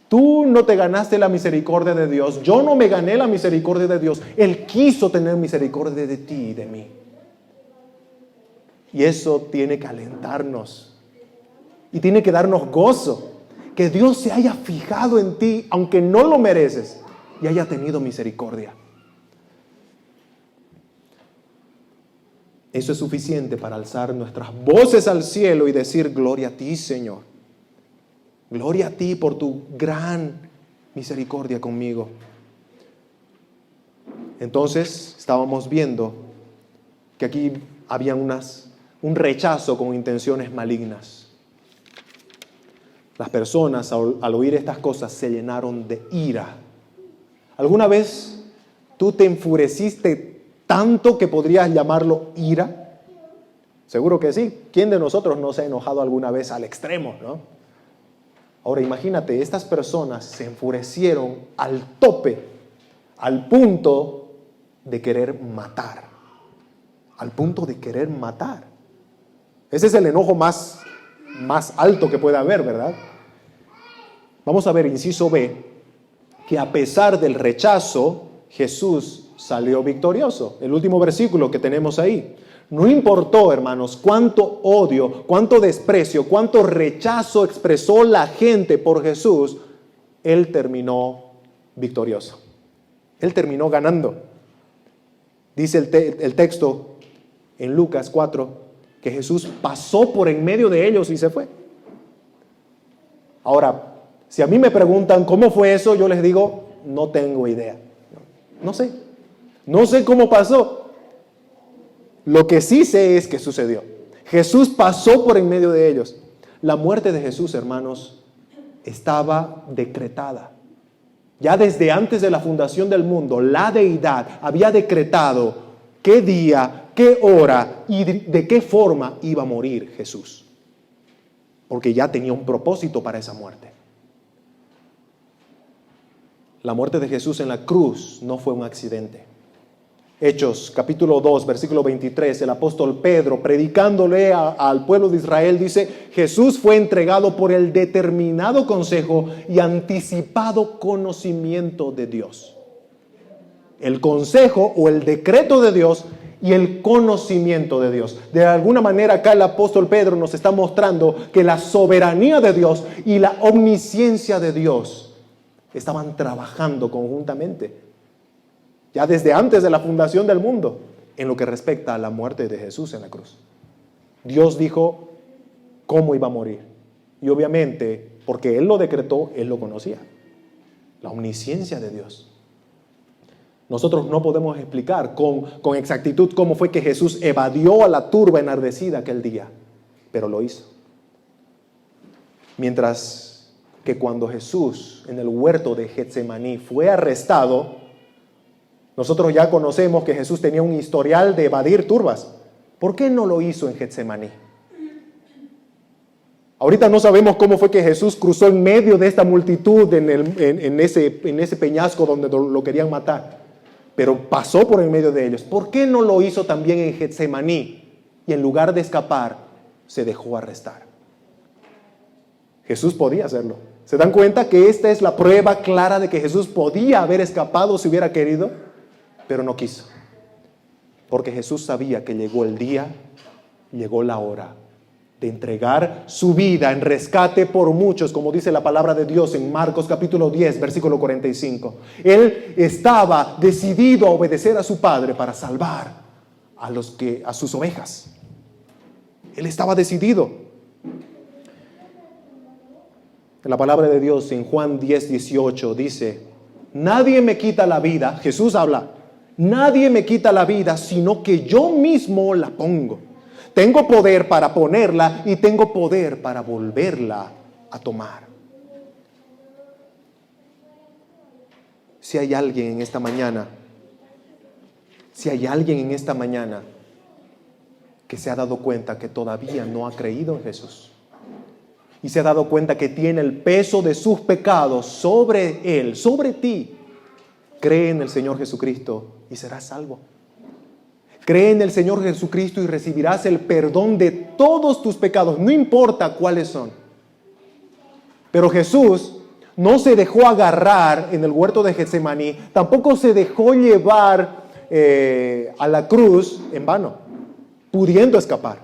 Tú no te ganaste la misericordia de Dios, yo no me gané la misericordia de Dios. Él quiso tener misericordia de ti y de mí. Y eso tiene que alentarnos y tiene que darnos gozo. Que Dios se haya fijado en ti, aunque no lo mereces, y haya tenido misericordia. Eso es suficiente para alzar nuestras voces al cielo y decir: gloria a ti, Señor. Gloria a ti por tu gran misericordia conmigo. Entonces, estábamos viendo que aquí había un rechazo con intenciones malignas. Las personas al oír estas cosas se llenaron de ira. ¿Alguna vez tú te enfureciste tanto que podrías llamarlo ira? Seguro que sí. ¿Quién de nosotros no se ha enojado alguna vez al extremo, no? Ahora imagínate, estas personas se enfurecieron al tope, al punto de querer matar. Al punto de querer matar. Ese es el enojo más alto que puede haber, ¿verdad? Vamos a ver, inciso B, que a pesar del rechazo, Jesús salió victorioso. El último versículo que tenemos ahí. No importó, hermanos, cuánto odio, cuánto desprecio, cuánto rechazo expresó la gente por Jesús, Él terminó victorioso. Él terminó ganando. Dice el texto en Lucas 4, que Jesús pasó por en medio de ellos y se fue. Ahora, si a mí me preguntan cómo fue eso, yo les digo, no tengo idea. No sé. No sé cómo pasó. Lo que sí sé es que sucedió. Jesús pasó por en medio de ellos. La muerte de Jesús, hermanos, estaba decretada. Ya desde antes de la fundación del mundo, la deidad había decretado qué día, qué hora y de qué forma iba a morir Jesús. Porque ya tenía un propósito para esa muerte. La muerte de Jesús en la cruz no fue un accidente. Hechos, capítulo 2, versículo 23, el apóstol Pedro, predicándole al pueblo de Israel, dice: Jesús fue entregado por el determinado consejo y anticipado conocimiento de Dios. El consejo o el decreto de Dios y el conocimiento de Dios. De alguna manera acá el apóstol Pedro nos está mostrando que la soberanía de Dios y la omnisciencia de Dios estaban trabajando conjuntamente, ya desde antes de la fundación del mundo, en lo que respecta a la muerte de Jesús en la cruz. Dios dijo cómo iba a morir. Y obviamente, porque Él lo decretó, Él lo conocía. La omnisciencia de Dios. Nosotros no podemos explicar con exactitud cómo fue que Jesús evadió a la turba enardecida aquel día, pero lo hizo. Mientras que cuando Jesús en el huerto de Getsemaní fue arrestado, nosotros ya conocemos que Jesús tenía un historial de evadir turbas. ¿Por qué no lo hizo en Getsemaní? Ahorita no sabemos cómo fue que Jesús cruzó en medio de esta multitud en ese peñasco donde lo querían matar, pero pasó por en medio de ellos. ¿Por qué no lo hizo también en Getsemaní? Y en lugar de escapar, se dejó arrestar. Jesús podía hacerlo. ¿Se dan cuenta que esta es la prueba clara de que Jesús podía haber escapado si hubiera querido? Pero no quiso. Porque Jesús sabía que llegó el día, llegó la hora de entregar su vida en rescate por muchos, como dice la palabra de Dios en Marcos capítulo 10, versículo 45. Él estaba decidido a obedecer a su Padre para salvar a sus ovejas. Él estaba decidido. La palabra de Dios en Juan 10, 18 dice: nadie me quita la vida, Jesús habla, nadie me quita la vida, sino que yo mismo la pongo. Tengo poder para ponerla y tengo poder para volverla a tomar. Si hay alguien en esta mañana que se ha dado cuenta que todavía no ha creído en Jesús, y se ha dado cuenta que tiene el peso de sus pecados sobre él, sobre ti, cree en el Señor Jesucristo y serás salvo. Cree en el Señor Jesucristo y recibirás el perdón de todos tus pecados, no importa cuáles son. Pero Jesús no se dejó agarrar en el huerto de Getsemaní, tampoco se dejó llevar a la cruz en vano, pudiendo escapar,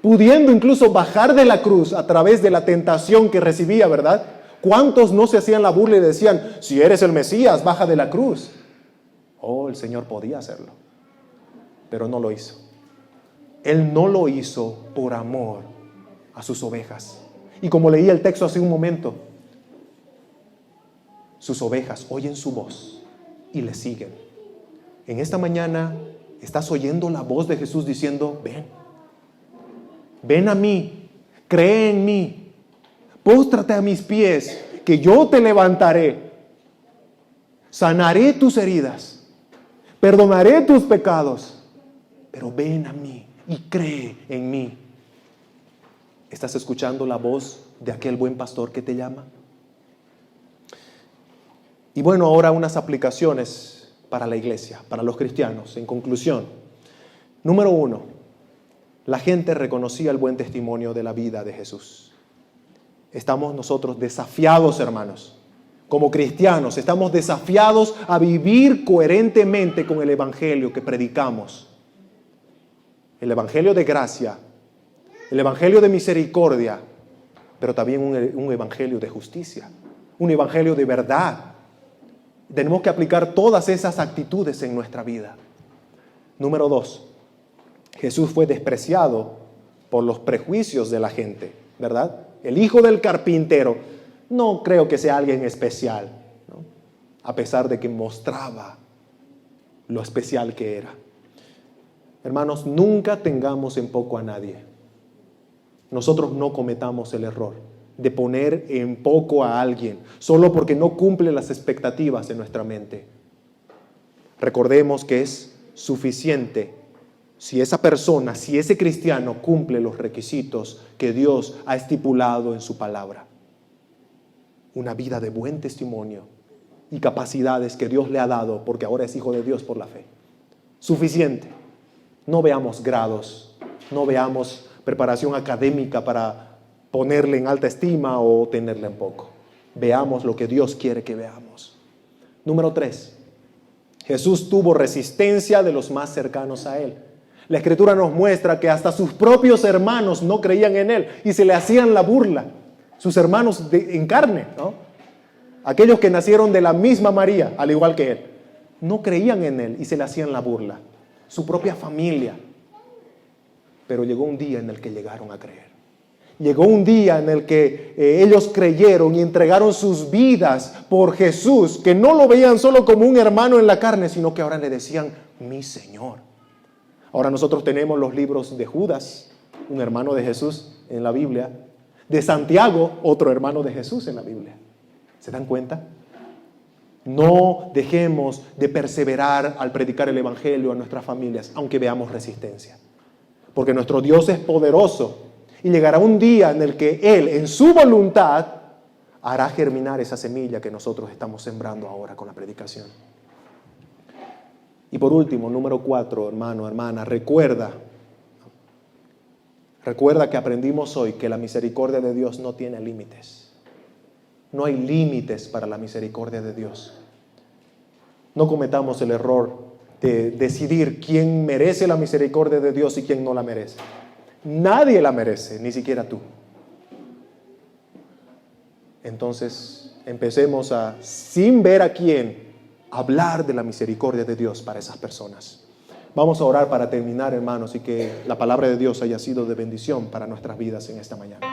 pudiendo incluso bajar de la cruz a través de la tentación que recibía, ¿verdad? ¿Cuántos no se hacían la burla y decían, si eres el Mesías, baja de la cruz? Oh, el Señor podía hacerlo, pero no lo hizo. Él no lo hizo por amor a sus ovejas. Y como leía el texto hace un momento, sus ovejas oyen su voz y le siguen. En esta mañana estás oyendo la voz de Jesús diciendo, ven a mí, cree en mí, póstrate a mis pies, que yo te levantaré, sanaré tus heridas, perdonaré tus pecados, pero ven a mí y cree en mí. ¿Estás escuchando la voz de aquel buen pastor que te llama? Y bueno, ahora unas aplicaciones para la iglesia, para los cristianos. En conclusión, número 1, la gente reconocía el buen testimonio de la vida de Jesús. Estamos nosotros desafiados, hermanos, como cristianos, estamos desafiados a vivir coherentemente con el evangelio que predicamos. El evangelio de gracia, el evangelio de misericordia, pero también un evangelio de justicia, un evangelio de verdad. Tenemos que aplicar todas esas actitudes en nuestra vida. Número 2, Jesús fue despreciado por los prejuicios de la gente, ¿verdad? El hijo del carpintero, no creo que sea alguien especial, ¿no? A pesar de que mostraba lo especial que era. Hermanos, nunca tengamos en poco a nadie. Nosotros no cometamos el error de poner en poco a alguien solo porque no cumple las expectativas de nuestra mente. Recordemos que es suficiente si esa persona, si ese cristiano cumple los requisitos que Dios ha estipulado en su palabra. Una vida de buen testimonio y capacidades que Dios le ha dado porque ahora es hijo de Dios por la fe. Suficiente. No veamos grados, no veamos preparación académica para ponerle en alta estima o tenerle en poco. Veamos lo que Dios quiere que veamos. Número 3, Jesús tuvo resistencia de los más cercanos a Él. La Escritura nos muestra que hasta sus propios hermanos no creían en Él y se le hacían la burla. Sus hermanos en carne, ¿no? Aquellos que nacieron de la misma María, al igual que Él, no creían en Él y se le hacían la burla. Su propia familia. Pero llegó un día en el que llegaron a creer. Llegó un día en el que ellos creyeron y entregaron sus vidas por Jesús, que no lo veían solo como un hermano en la carne, sino que ahora le decían, mi Señor. Ahora nosotros tenemos los libros de Judas, un hermano de Jesús en la Biblia, de Santiago, otro hermano de Jesús en la Biblia. ¿Se dan cuenta? No dejemos de perseverar al predicar el evangelio a nuestras familias, aunque veamos resistencia. Porque nuestro Dios es poderoso y llegará un día en el que Él, en su voluntad, hará germinar esa semilla que nosotros estamos sembrando ahora con la predicación. Y por último, número 4, hermano, hermana, recuerda que aprendimos hoy que la misericordia de Dios no tiene límites. No hay límites para la misericordia de Dios. No cometamos el error de decidir quién merece la misericordia de Dios y quién no la merece. Nadie la merece, ni siquiera tú. Entonces, empecemos a, sin ver a quién, hablar de la misericordia de Dios para esas personas. Vamos a orar para terminar, hermanos, y que la palabra de Dios haya sido de bendición para nuestras vidas en esta mañana.